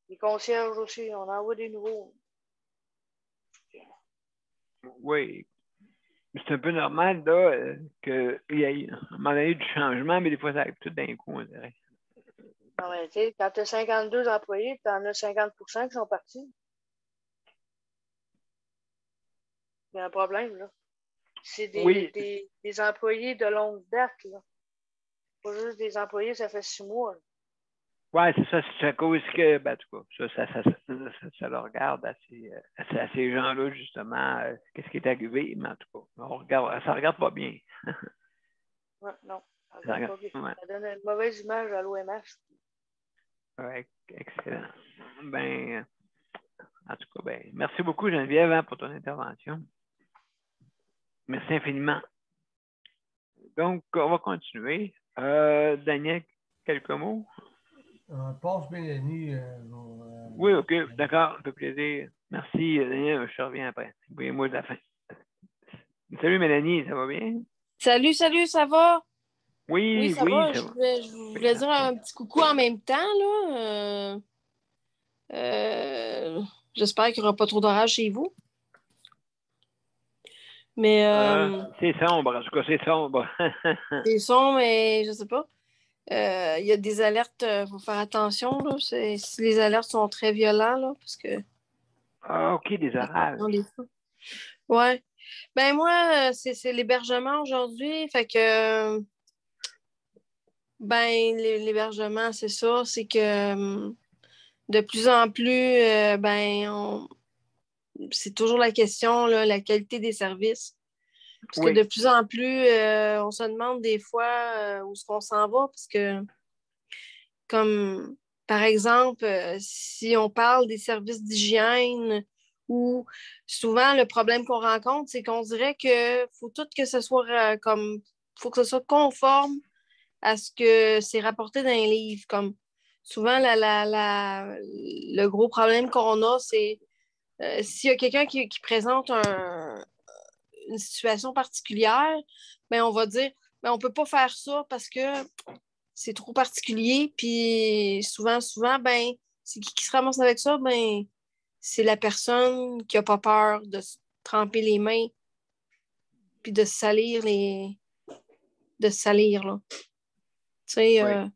Les concierges aussi, on envoie des nouveaux. Oui. C'est un peu normal, là, qu'il y ait un moment donné du changement, mais des fois, ça arrive tout d'un coup, on dirait. Non, mais, tu sais, quand tu as 52 employés, tu en as 50% qui sont partis. Il y a un problème, là. C'est Oui. des employés de longue date, là. Pas juste des employés, ça fait 6 mois, là. Ouais, c'est ça. C'est à cause que, ben, en tout cas, ça le regarde à ces gens-là, justement, qu'est-ce qui est arrivé, mais en tout cas, ça regarde pas bien. Ouais, non, ça Ça regarde pas regarde, bien. ouais, Ça donne une mauvaise image à l'OMS. ouais, excellent. Ben, en tout cas, ben, merci beaucoup, Geneviève, hein, pour ton intervention. Merci infiniment. Donc, on va continuer. Daniel, quelques mots? Passe Mélanie. Oui, OK, d'accord, ça fait plaisir. Merci, Daniel, je te reviens après. Oubliez-moi de la fin. Salut, Mélanie, ça va bien? Salut, ça va? Oui, Oui, ça oui, va. ça Je va. voulais dire un petit coucou en même temps, là. J'espère qu'il n'y aura pas trop d'orage chez vous. Mais C'est sombre, en tout cas, c'est sombre. les sons, mais je sais pas. Il y a des alertes, il faut faire attention, là. Si les alertes sont très violentes, là, parce que. Ah, OK, des orages. Attention, des fois. Ouais. Ben moi, c'est l'hébergement aujourd'hui. Fait que ben l'hébergement, c'est ça. C'est que de plus en plus, c'est toujours la question, là, la qualité des services. Parce que Oui, de plus en plus, on se demande des fois où est-ce qu'on s'en va. Parce que, comme par exemple, si on parle des services d'hygiène, ou souvent le problème qu'on rencontre, c'est qu'on dirait que faut tout que ce soit faut que ce soit conforme à ce que c'est rapporté dans les livres. Comme souvent, le gros problème qu'on a, c'est s'il y a quelqu'un qui présente une situation particulière, ben on va dire ben on ne peut pas faire ça parce que c'est trop particulier. Puis souvent, ben, c'est qui se ramasse avec ça? Ben, c'est la personne qui n'a pas peur de se tremper les mains puis de se salir de se salir, là. Tu sais, oui.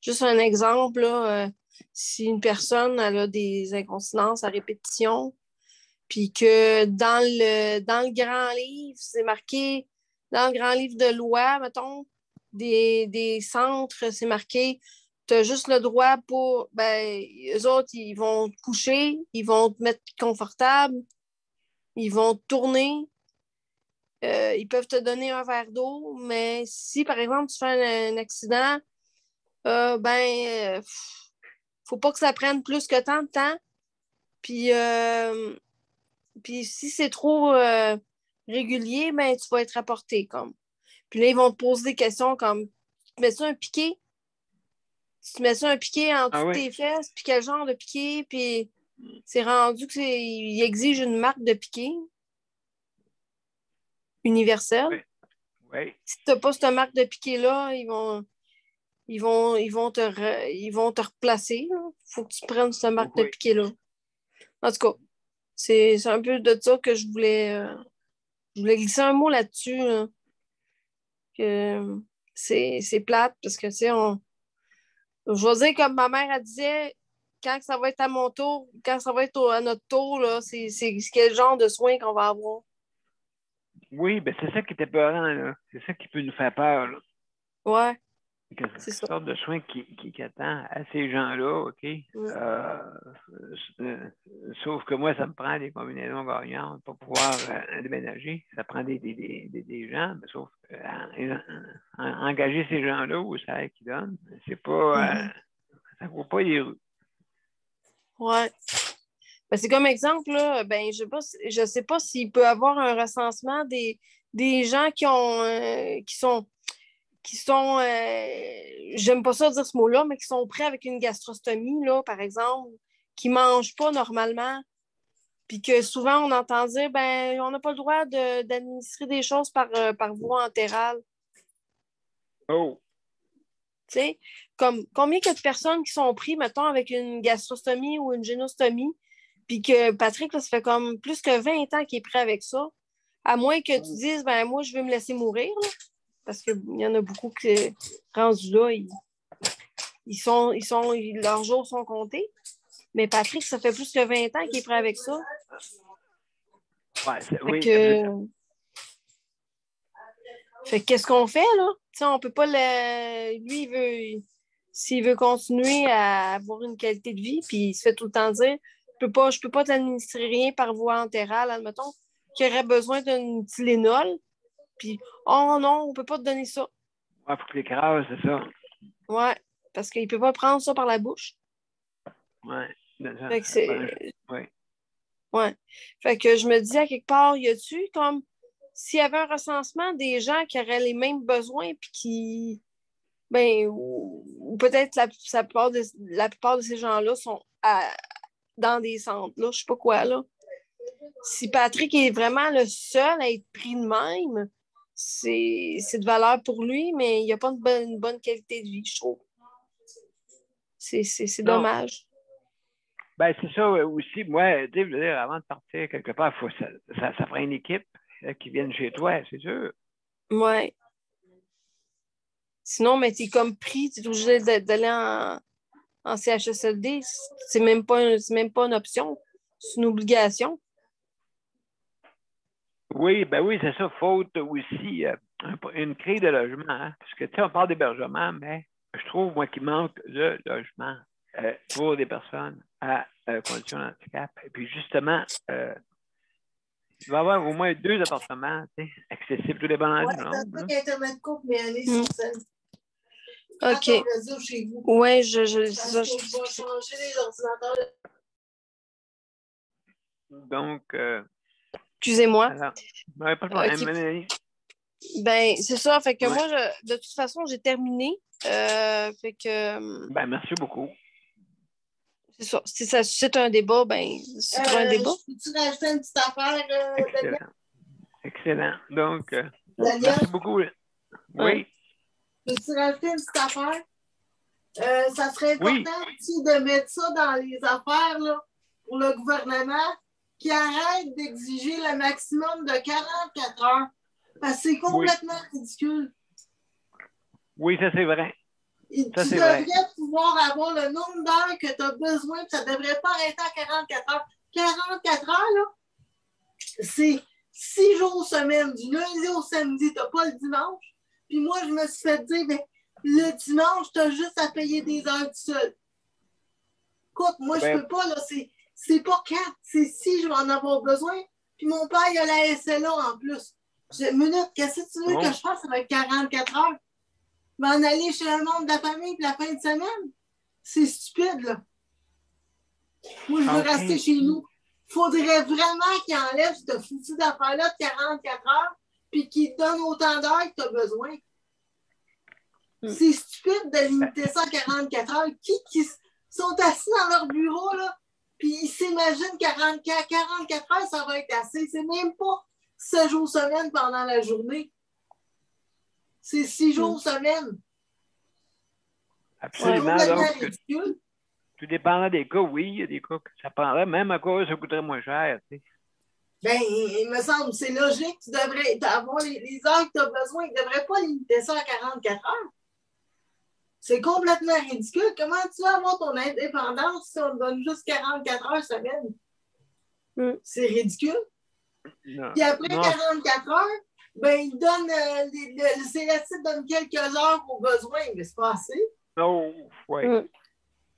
juste un exemple, là, si une personne elle a des incontinences à répétition, puis que dans le grand livre, c'est marqué, dans le grand livre de loi, mettons, des centres, c'est marqué, tu as juste le droit pour, ben, eux autres, ils vont te coucher, ils vont te mettre confortable, ils vont te tourner, ils peuvent te donner un verre d'eau, mais si, par exemple, tu fais un accident, faut pas que ça prenne plus que tant de temps. Puis si c'est trop régulier, ben, tu vas être rapporté comme. Puis là, ils vont te poser des questions comme tu te mets ça un piqué? Tu te mets ça un piqué en Ah dessous de oui, tes fesses, puis quel genre de piqué? Puis c'est rendu il exige une marque de piqué universelle. oui, oui. Si tu n'as pas cette marque de piqué-là, ils vont te replacer. Il faut que tu prennes cette marque de Oui. piqué-là. En tout cas, c'est un peu de ça que je voulais glisser un mot là-dessus, là. Que c'est plate parce que, tu sais, je vais dire comme ma mère, elle disait, quand ça va être à mon tour, quand ça va être à notre tour, là, c'est quel genre de soins qu'on va avoir. Oui, ben c'est ça qui était peurant, là. C'est ça qui peut nous faire peur, là. Ouais, Que c'est c'est ça. une sorte de soin qui attend à ces gens-là, OK? Sauf que moi, ça me prend des combinaisons gagnantes pour pouvoir déménager. Ça prend des gens, mais sauf engager ces gens-là au salaire qu'ils donnent, c'est pas, ça ne vaut pas les rues. Ouais. Ben, c'est comme exemple, là, ben, je sais pas s'il peut y avoir un recensement des gens qui sont j'aime pas ça dire ce mot-là, mais qui sont prêts avec une gastrostomie, là, par exemple, qui mangent pas normalement, puis que souvent on entend dire ben on n'a pas le droit d'administrer des choses par voie entérale. Oh! Tu sais, comme combien il y a de personnes qui sont prises, mettons, avec une gastrostomie ou une génostomie, puis que Patrick, là, ça fait comme plus que 20 ans qu'il est prêt avec ça, à moins que tu dises, ben moi, je vais me laisser mourir, là, parce qu'il y en a beaucoup qui, rendus là, leurs jours sont comptés. Mais Patrick, ça fait plus que 20 ans qu'il est prêt avec ça. Ouais, oui. Fait que qu'est-ce qu'on fait, là? T'sais, on peut pas le. Lui, s'il veut continuer à avoir une qualité de vie, puis il se fait tout le temps dire je peux pas t'administrer rien par voie entérale, admettons, qu'il aurait besoin d'un Tylenol, puis oh non, on peut pas te donner ça. Ouais, faut que l'écrase, c'est ça. Ouais, parce qu'il peut pas prendre ça par la bouche. Ouais. Fait que c'est. Ouais. Ouais. Fait que je me dis à quelque part, y a-tu comme s'il y avait un recensement des gens qui auraient les mêmes besoins puis qui ben ou peut-être la plupart de ces gens-là sont dans des centres là, je sais pas quoi là. Si Patrick est vraiment le seul à être pris de même, c'est de valeur pour lui, mais il n'y a pas une bonne qualité de vie, je trouve. C'est dommage. Ben, c'est ça aussi. Moi, tu sais, avant de partir quelque part, ça prend une équipe qui vienne chez toi, c'est sûr. Ouais. Sinon, mais t'es comme pris, t'es obligé d'aller en CHSLD. C'est même pas une option. C'est une obligation. Oui, ben oui, c'est ça. Faute aussi une crise de logement. Hein, parce que, tu sais, on parle d'hébergement, mais je trouve, moi, qu'il manque de logement pour des personnes à condition de handicap. Et puis, justement, il va y avoir au moins 2 appartements accessibles, tout dépendant du nombre. C'est ça qu'Internet coupe, mais allez sur scène. OK. Oui, c'est ça. Je vais changer les ordinateurs. Donc, excusez-moi. Alors, pas de problème. Okay. Ben, c'est ça. Fait que moi, de toute façon, j'ai terminé. Fait que. Ben, merci beaucoup. C'est ça. Si ça suscite un débat, ben, c'est un débat. Peux-tu rajouter une petite affaire? Excellent. Donc, merci beaucoup. Oui. Peux-tu rajouter une petite affaire? Ça serait important aussi de mettre ça dans les affaires là, pour le gouvernement qui arrête d'exiger le maximum de 44 heures. Parce que c'est complètement ridicule. Oui, ça c'est vrai. Tu devrais pouvoir avoir le nombre d'heures que tu as besoin, puis ça ne devrait pas arrêter à 44 heures. 44 heures, là, c'est 6 jours semaine, du lundi au samedi, tu n'as pas le dimanche. Puis moi, je me suis fait dire, ben, le dimanche, tu as juste à payer des heures tout seul. Écoute, moi, je peux pas, là, c'est pas 4, c'est 6, je vais en avoir besoin. Puis mon père, il a la SLA en plus. Minute, qu'est-ce que tu veux que je fasse avec 44 heures? M'en aller chez un membre de la famille puis la fin de semaine? C'est stupide, là. Moi, je veux rester chez nous. Faudrait vraiment qu'il enlève cette foutue d'affaire-là de 44 heures puis qu'il te donne autant d'heures que tu as besoin. C'est stupide de limiter ça à 44 heures. Qui sont assis dans leur bureau, là, puis ils s'imaginent 44 heures, ça va être assez. C'est même pas 7 jours semaine pendant la journée. C'est 6 jours semaine. Absolument. C'est Donc, ridicule. tout dépendant des cas, oui, il y a des cas que ça prendrait, même à cause ça coûterait moins cher. Tu sais. Ben, il me semble, c'est logique, tu devrais avoir les heures que tu as besoin. Tu ne devrais pas limiter ça à 44 heures. C'est complètement ridicule. Comment tu vas avoir ton indépendance si on te donne juste 44 heures semaine? C'est ridicule. Non. Puis après 44 heures, ben, il donne, le sélatype donne quelques heures au besoin, mais c'est pas assez. Oh, oui.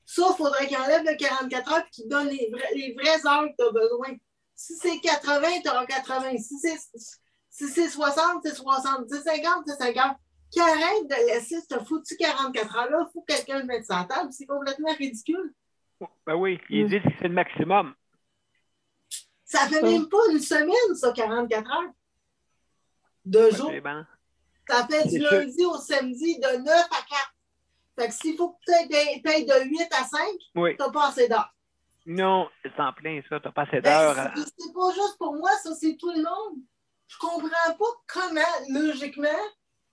Ça, il faudrait qu'il enlève le 44 heures et qu'il donne les vraies heures que tu as besoin. Si c'est 80, tu auras 80. Si c'est 60, c'est 60. Si c'est 50, c'est 50. Qui arrête de laisser ce foutu 44 heures-là, il faut que quelqu'un le mette sur la table. C'est complètement ridicule. Ben oui, ils disent que c'est le maximum. Ça fait même pas une semaine, ça, 44 heures. De jour. Bon. Ça fait du lundi au samedi de 9 à 4. Fait que s'il faut que tu payes de 8 à 5, tu n'as pas assez d'heures. Non, c'est en plein ça, tu n'as pas assez d'heures. C'est pas juste pour moi, ça, c'est tout le monde. Je comprends pas comment, logiquement,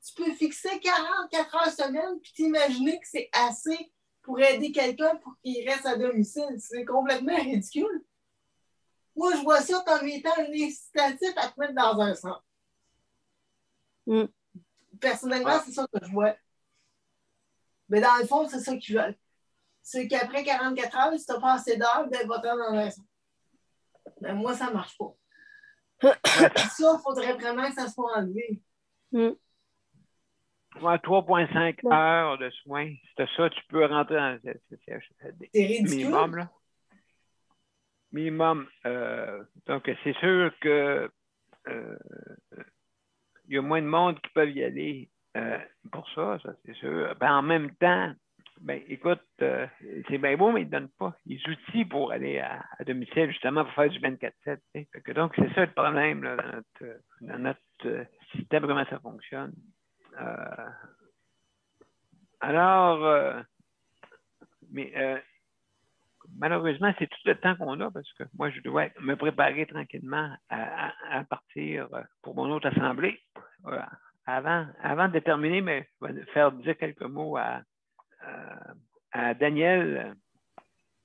tu peux fixer 44 heures semaine puis t'imaginer que c'est assez pour aider quelqu'un pour qu'il reste à domicile. C'est complètement ridicule. Moi, je vois ça comme étant un incitatif à te mettre dans un centre. Personnellement, c'est ça que je vois. Mais dans le fond, c'est ça qu'ils veulent. C'est qu'après 44 heures, si tu n'as pas assez d'heures, ben, va-t'en dans un centre. Mais moi, ça ne marche pas. Ça, il faudrait vraiment que ça soit enlevé. 3,5 heures de soins. C'est ça, tu peux rentrer dans le CHSLD. C'est ridicule. Minimum, là. Minimum. Donc, c'est sûr que il y a moins de monde qui peuvent y aller pour ça c'est sûr. Ben, en même temps, ben, écoute, c'est bien beau, mais ils ne donnent pas les outils pour aller à domicile, justement, pour faire du 24/7. Donc, c'est ça le problème là, dans notre système, comment ça fonctionne. Malheureusement, c'est tout le temps qu'on a parce que moi, je dois me préparer tranquillement à partir pour mon autre assemblée. Avant de terminer, mais je vais faire dire quelques mots à Daniel.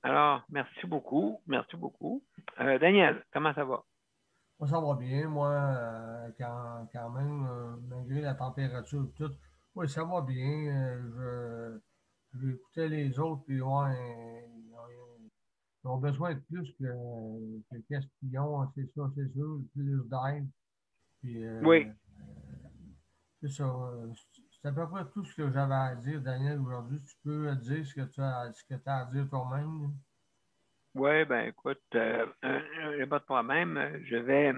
Alors, merci beaucoup. Merci beaucoup. Daniel, comment ça va? Moi, ça va bien. Moi, quand même, malgré la température et tout, oui, ça va bien. Je écoutais les autres, puis ouais, ils ont besoin de plus que qu'est-ce qu'ils ont, c'est sûr, plus d'aide. Puis, oui. C'est ça. C'est à peu près tout ce que j'avais à dire, Daniel, aujourd'hui. Tu peux dire ce que tu as à dire toi-même? Oui, ben écoute, il n'y a pas de problème. Je vais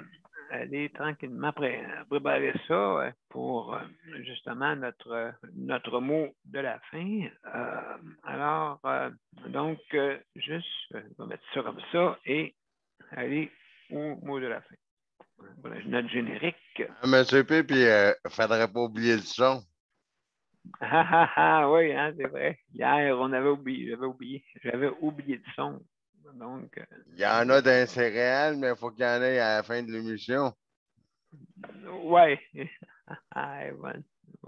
aller tranquillement préparer ça pour justement notre mot de la fin. Donc, juste, je vais mettre ça comme ça et aller au mot de la fin. Voilà, notre générique. Monsieur P, puis il ne faudrait pas oublier le son. Oui, hein, c'est vrai. Hier, j'avais oublié le son. Donc, il y en a d'un céréales, mais il faut qu'il y en ait à la fin de l'émission. Oui.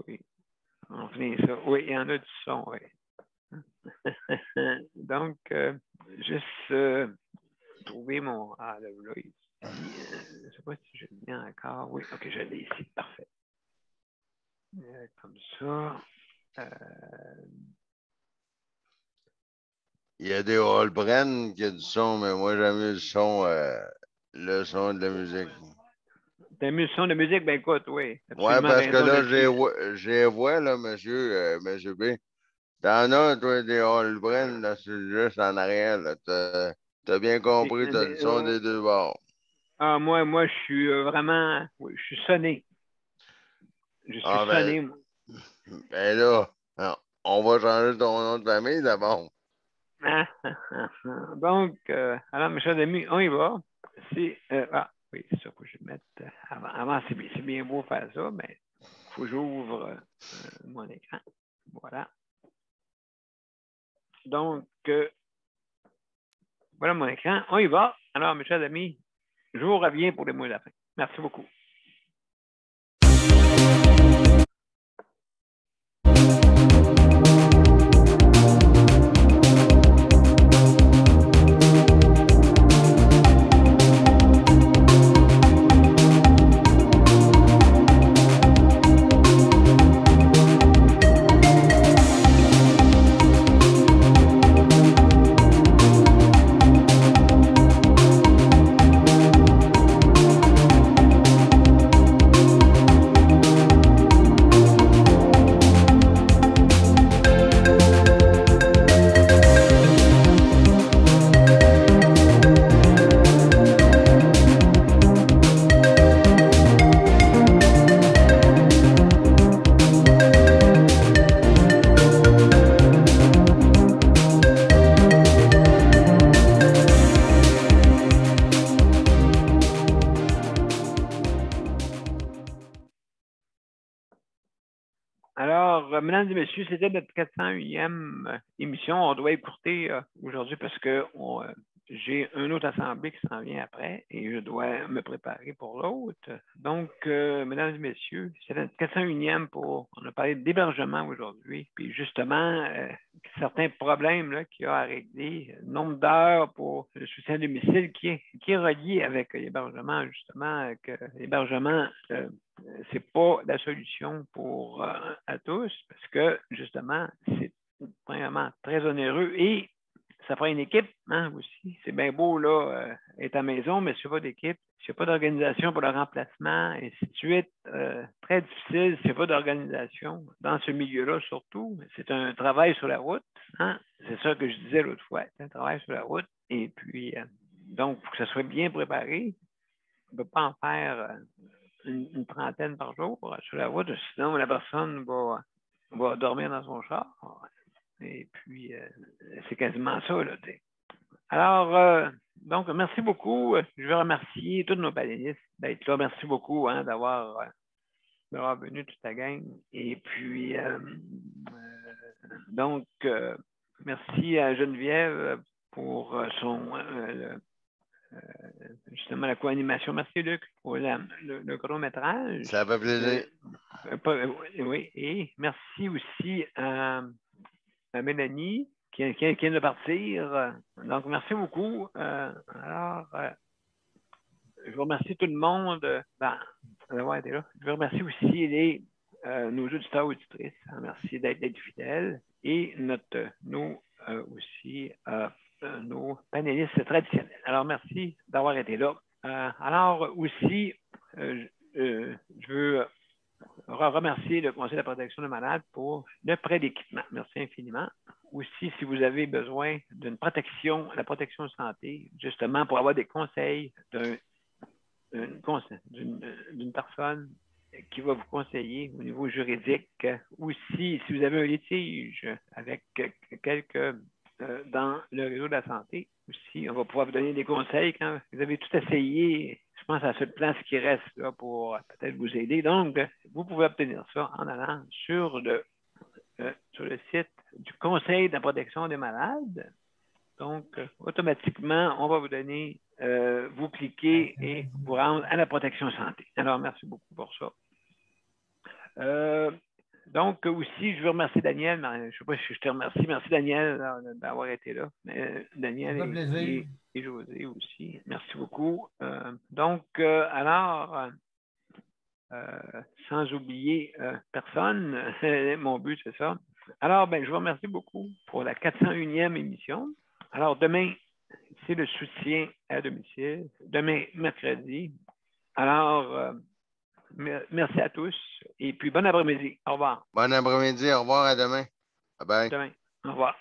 Oui. On finit ça. Oui, il y en a du son, oui. Donc, juste trouver mon... Ah, là, je ne sais pas si je l'ai mis encore. Oui, OK, je l'ai ici. Parfait. Comme ça. Il y a des Holbren qui a du son, mais moi, j'aime le son de la musique. T'aimes le son de musique? Ben écoute, oui. Oui, parce que là, j'ai voix, là, monsieur B. T'en as, toi, des Holbren, là, juste en arrière, là. T'as bien compris, t'as le son des deux bords. Ah, moi, je suis vraiment... Oui, je suis sonné. Je suis sonné, moi. Ben là, on va changer ton nom de famille d'abord. Donc, alors, mes chers amis, on y va. Oui, c'est ça, faut que je mette... Avant c'est bien beau faire ça, mais il faut que j'ouvre mon écran. Voilà. Donc, voilà mon écran. On y va. Alors, mes chers amis, je vous reviens pour les mots de la fin. Merci beaucoup. Alors, mesdames et messieurs, c'était notre 401e émission. On doit écouter aujourd'hui parce que j'ai une autre assemblée qui s'en vient après et je dois me préparer pour l'autre. Donc, mesdames et messieurs, c'est notre 401e on a parlé d'hébergement aujourd'hui. Puis justement, certains problèmes là, qu'il y a à régler, le nombre d'heures pour le soutien à domicile qui est relié avec l'hébergement, justement, que l'hébergement, c'est pas la solution pour à tous parce que justement, c'est vraiment très onéreux et ça prend une équipe hein, aussi. C'est bien beau là, être à la maison, mais s'il n'y a pas d'équipe, s'il n'y a pas d'organisation pour le remplacement, et ainsi de suite, très difficile s'il n'y a pas d'organisation. Dans ce milieu-là, surtout, c'est un travail sur la route. Hein? C'est ça que je disais l'autre fois, c'est un travail sur la route. Et puis, donc, il faut que ça soit bien préparé. On ne peut pas en faire une trentaine par jour sur la route, sinon la personne va dormir dans son char. Et puis, c'est quasiment ça. Là, alors, donc, merci beaucoup. Je veux remercier tous nos panélistes d'être là. Merci beaucoup hein, d'avoir venu toute la gang. Et puis, donc, merci à Geneviève pour justement la co-animation. Merci Luc pour le chronométrage. Ça fait plaisir. Oui, et merci aussi à Mélanie qui vient de partir. Donc, merci beaucoup. Alors, je vous remercie tout le monde d'avoir été là. Je vous remercie aussi nos auditeurs et auditrices. Merci d'être fidèles. Et nos panélistes traditionnels. Alors, merci d'avoir été là. Alors, aussi, je veux remercier le Conseil de la protection des malades pour le prêt d'équipement. Merci infiniment. Aussi, si vous avez besoin d'une protection, la protection de santé, justement pour avoir des conseils d'une personne qui va vous conseiller au niveau juridique. Aussi, si vous avez un litige avec quelques dans le réseau de la santé, aussi, on va pouvoir vous donner des conseils quand vous avez tout essayé. Je pense à ce plan qui reste là pour peut-être vous aider. Donc, vous pouvez obtenir ça en allant sur le site du Conseil de la protection des malades. Donc, automatiquement, on va vous donner, vous cliquez et vous rendre à la protection santé. Alors, merci beaucoup pour ça. Donc, aussi, je veux remercier Daniel. Je ne sais pas si je te remercie. Merci, Daniel, d'avoir été là. Daniel et José aussi. Merci beaucoup. Alors, sans oublier personne, mon but, c'est ça. Alors, je vous remercie beaucoup pour la 401e émission. Alors, demain, c'est le soutien à domicile. Demain, mercredi. Alors, merci à tous et puis bon après-midi. Au revoir. Bon après-midi. Au revoir. À demain. Bye bye. Demain. Au revoir.